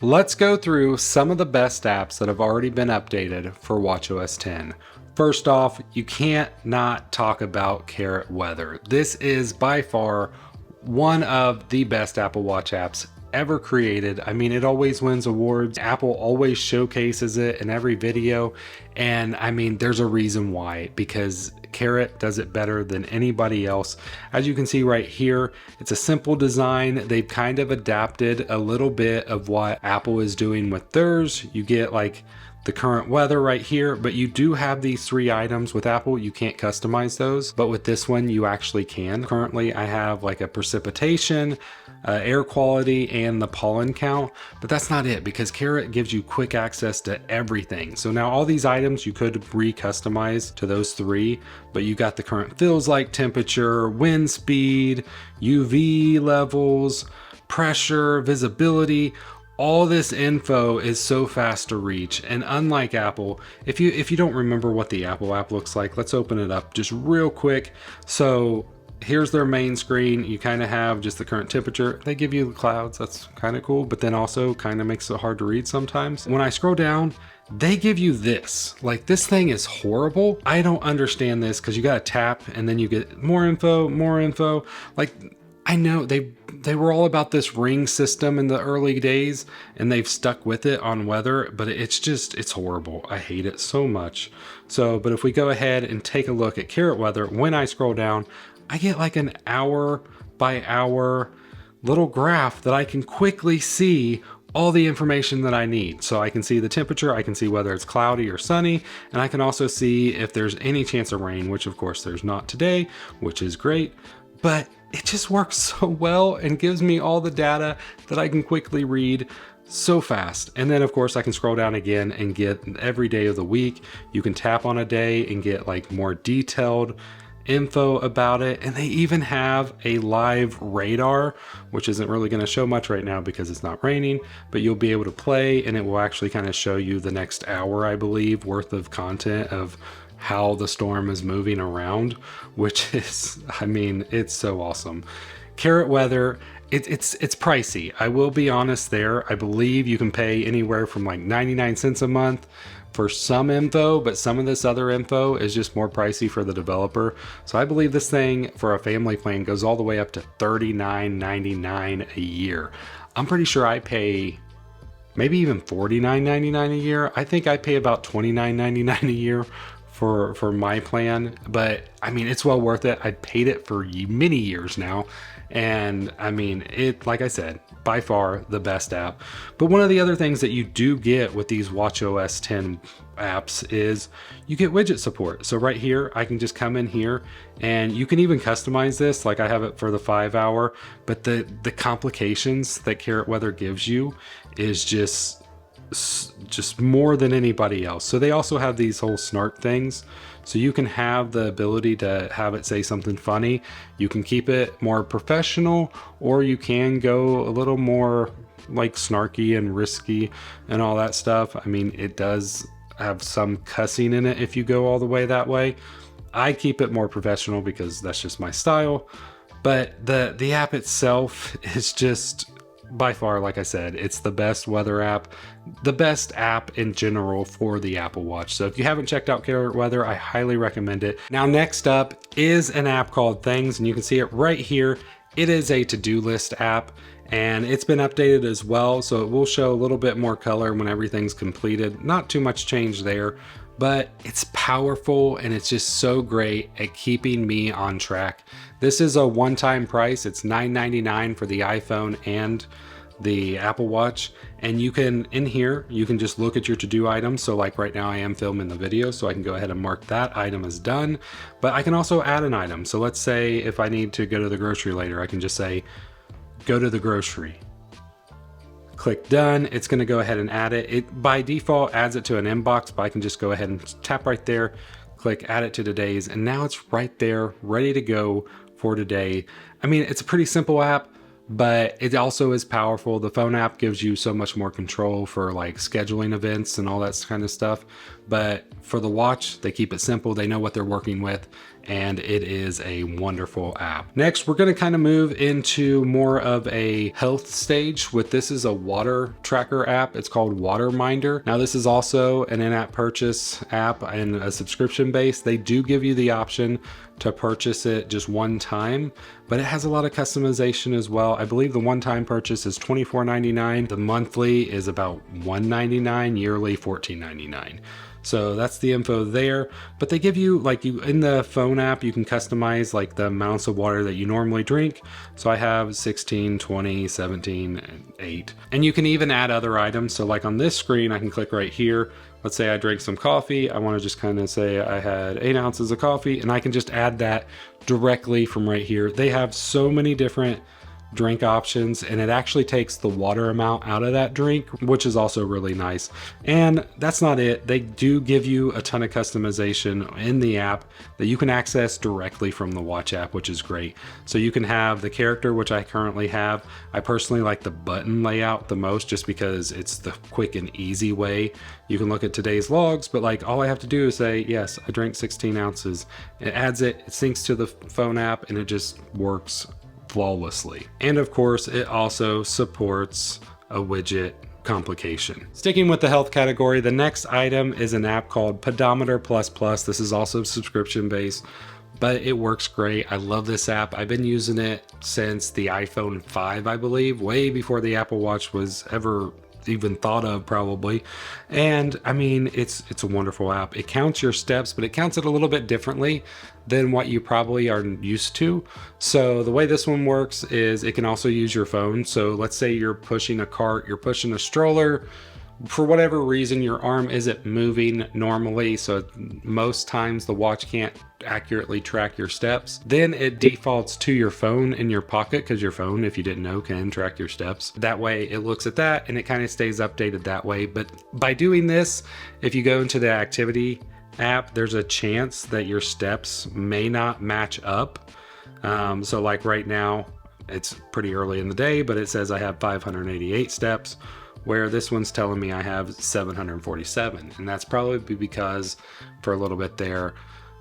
Let's go through some of the best apps that have already been updated for watchOS 10. First off, you can't not talk about Carrot Weather. This is by far one of the best Apple Watch apps ever created. I mean, it always wins awards. Apple always showcases it in every video. And I mean, there's a reason why, because Carrot does it better than anybody else. As you can see right here, it's a simple design. They've kind of adapted a little bit of what Apple is doing with theirs. You get like the current weather right here, but you do have these three items. With Apple, you can't customize those, but with this one, you actually can. Currently, I have like a precipitation, air quality, and the pollen count, but that's not it because Carrot gives you quick access to everything. So now all these items you could re-customize to those three, but you got the current feels like, temperature, wind speed, UV levels, pressure, visibility. All this info is so fast to reach, and unlike Apple, if you don't remember what the Apple app looks like, let's open it up just real quick. So here's their main screen. You kind of have just the current temperature. They give you the clouds, that's kind of cool, but then also kind of makes it hard to read sometimes. When I scroll down, they give you this. Like, this thing is horrible. I don't understand this because you gotta tap and then you get more info, more info. Like, I know they were all about this ring system in the early days and they've stuck with it on weather, but it's horrible. I hate it so much. So, but if we go ahead and take a look at Carrot Weather, when I scroll down, I get like an hour by hour little graph that I can quickly see all the information that I need. So I can see the temperature, I can see whether it's cloudy or sunny, and I can also see if there's any chance of rain, which of course there's not today, which is great, but it just works so well and gives me all the data that I can quickly read so fast. And then of course I can scroll down again and get every day of the week. You can tap on a day and get like more detailed info about it. And they even have a live radar, which isn't really going to show much right now because it's not raining, but you'll be able to play and it will actually kind of show you the next hour, I believe, worth of content of how the storm is moving around, which is, I mean, it's so awesome. Carrot Weather, it's pricey. I will be honest there. I believe you can pay anywhere from like 99 cents a month for some info, but some of this other info is just more pricey for the developer. So I believe this thing for a family plan goes all the way up to $39.99 a year. I'm pretty sure I pay maybe even $49.99 a year. I think I pay about $29.99 a year for my plan, but I mean, it's well worth it. I paid it for many years now. And I mean, it, like I said, by far the best app. But one of the other things that you do get with these watchOS 10 apps is you get widget support. So right here, I can just come in here and you can even customize this. Like I have it for the 5 hour, but the complications that Carrot Weather gives you is just more than anybody else. So they also have these whole snark things. So you can have the ability to have it say something funny. You can keep it more professional, or you can go a little more like snarky and risky and all that stuff. I mean, it does have some cussing in it if you go all the way that way. I keep it more professional because that's just my style. But the app itself is just, by far, like I said, it's the best weather app, the best app in general for the Apple Watch. So if you haven't checked out Carrot Weather, I highly recommend it. Now, next up is an app called Things, and you can see it right here. It is a to-do list app, and it's been updated as well. So it will show a little bit more color when everything's completed. Not too much change there, but it's powerful and it's just so great at keeping me on track. This is a one-time price. It's $9.99 for the iPhone and the Apple Watch. And you can, in here, you can just look at your to-do items. So like right now I am filming the video, so I can go ahead and mark that item as done, but I can also add an item. So let's say if I need to go to the grocery later, I can just say, go to the grocery. Click done. It's going to go ahead and add it. It by default adds it to an inbox, but I can just go ahead and tap right there, click add it to today's, and now it's right there ready to go for today. I mean, it's a pretty simple app, but it also is powerful. The phone app gives you so much more control for like scheduling events and all that kind of stuff. But for the watch, they keep it simple. They know what they're working with, and it is a wonderful app. Next, we're going to kind of move into more of a health stage with this is a water tracker app. It's called WaterMinder. Now, this is also an in-app purchase app and a subscription base. They do give you the option to purchase it just one time, but it has a lot of customization as well. I believe the one-time purchase is $24.99. The monthly is about $199, yearly $14.99. So that's the info there, but they give you like you in the phone app, you can customize like the amounts of water that you normally drink. So I have 16, 20, 17, and 8. And you can even add other items. So like on this screen, I can click right here. Let's say I drank some coffee. I want to just kind of say I had 8 ounces of coffee, and I can just add that directly from right here. They have so many different drink options, and it actually takes the water amount out of that drink, which is also really nice. And that's not it. They do give you a ton of customization in the app that you can access directly from the watch app, which is great. So you can have the character, which I currently have. I personally like the button layout the most just because it's the quick and easy way. You can look at today's logs, but like all I have to do is say, yes, I drank 16 ounces. It adds it, it syncs to the phone app, and it just works flawlessly. And of course, it also supports a widget complication. Sticking with the health category, the next item is an app called Pedometer++. This is also subscription based, but it works great. I love this app. I've been using it since the iPhone 5, I believe, way before the Apple Watch was ever even thought of probably. And I mean, it's a wonderful app. It counts your steps, but it counts it a little bit differently than what you probably are used to. So the way this one works is it can also use your phone. So let's say you're pushing a cart, you're pushing a stroller, for whatever reason your arm isn't moving normally, so most times the watch can't accurately track your steps, then it defaults to your phone in your pocket, because your phone, if you didn't know, can track your steps. That way it looks at that and it kind of stays updated that way. But by doing this, if you go into the activity app, there's a chance that your steps may not match up. So like right now, it's pretty early in the day, but it says I have 588 steps, where this one's telling me I have 747. And that's probably because for a little bit there,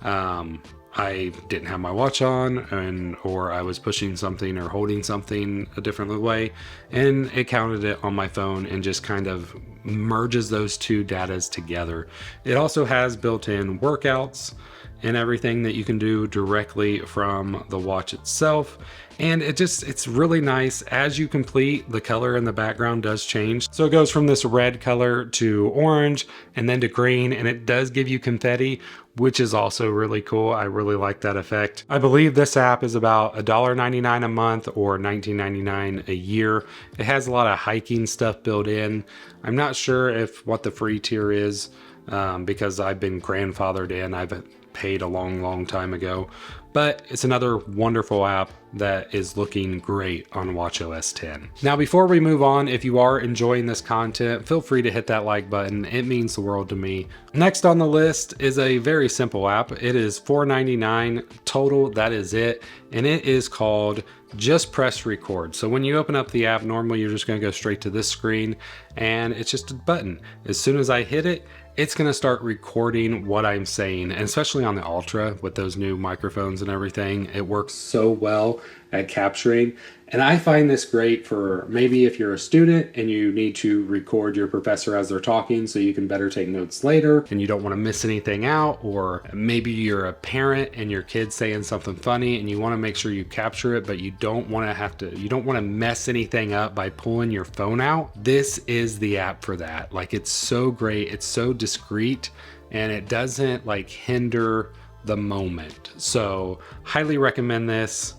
I didn't have my watch on, or I was pushing something or holding something a different way, and it counted it on my phone and just kind of merges those two datas together. It also has built-in workouts and everything that you can do directly from the watch itself. And it's really nice. As you complete, the color in the background does change. So it goes from this red color to orange and then to green, and it does give you confetti, which is also really cool. I really like that effect. I believe this app is about $1.99 a month or $19.99 a year. It has a lot of hiking stuff built in. I'm not sure if what the free tier is, because I've been grandfathered in. I've paid a long time ago, but it's another wonderful app that is looking great on watchOS 10. Now, before we move on, if you are enjoying this content, feel free to hit that like button. It means the world to me. Next on the list is a very simple app. It is $4.99 total. That is it. And it is called Just Press Record. So when you open up the app, normally you're just going to go straight to this screen, and it's just a button. As soon as I hit it, it's going to start recording what I'm saying, and especially on the Ultra with those new microphones and everything, it works so well at capturing. And I find this great for maybe if you're a student and you need to record your professor as they're talking so you can better take notes later and you don't want to miss anything out, or maybe you're a parent and your kid's saying something funny and you want to make sure you capture it, but you don't want to mess anything up by pulling your phone out. This is the app for that. Like, it's so great. It's so discreet, and it doesn't like hinder the moment. So highly recommend this.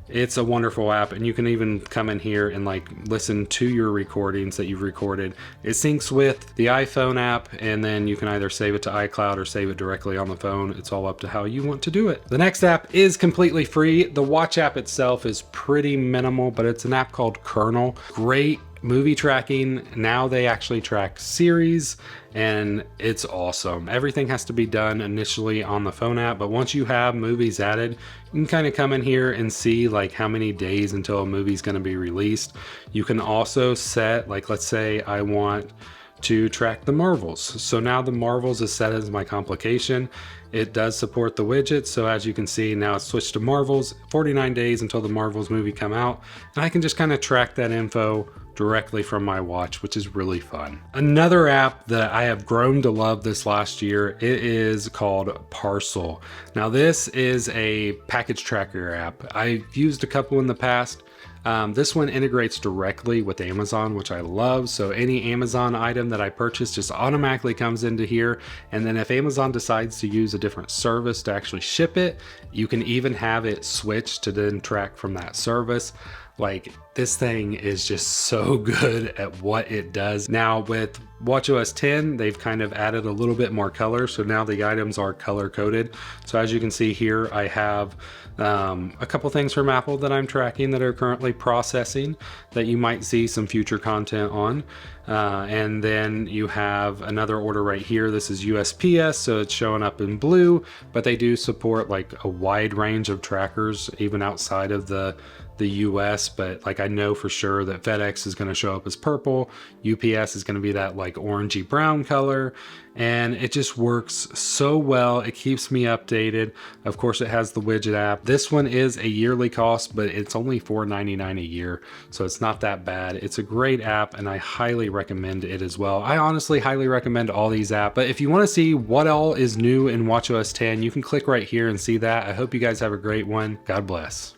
It's a wonderful app, and you can even come in here and like listen to your recordings that you've recorded. It syncs with the iPhone app, and then you can either save it to iCloud or save it directly on the phone. It's all up to how you want to do it. The next app is completely free. The watch app itself is pretty minimal, but it's an app called Kernel. Great movie tracking. Now they actually track series, and it's awesome. Everything has to be done initially on the phone app, but once you have movies added, you can kind of come in here and see like how many days until a movie's going to be released. You can also set, like, let's say I want to track the Marvels. So now the Marvels is set as my complication. It does support the widget, so as you can see now it's switched to Marvels, 49 days until the Marvels movie come out, and I can just kind of track that info directly from my watch, which is really fun. Another app that I have grown to love this last year, it is called Parcel. Now this is a package tracker app. I've used a couple in the past. This one integrates directly with Amazon, which I love. So any Amazon item that I purchase just automatically comes into here. And then if Amazon decides to use a different service to actually ship it, you can even have it switch to then track from that service. Like, this thing is just so good at what it does. Now with watchOS 10, they've kind of added a little bit more color. So now the items are color coded. So as you can see here, I have a couple things from Apple that I'm tracking that are currently processing that you might see some future content on. And then you have another order right here. This is USPS, so it's showing up in blue, but they do support like a wide range of trackers, even outside of the US, but like I know for sure that FedEx is going to show up as purple, UPS is going to be that like orangey brown color, and it just works so well. It keeps me updated. Of course, it has the widget app. This one is a yearly cost, but it's only $4.99 a year, so it's not that bad. It's a great app, and I highly recommend it as well. I honestly highly recommend all these apps, but if you want to see what all is new in watchOS 10, you can click right here and see that. I hope you guys have a great one. God bless.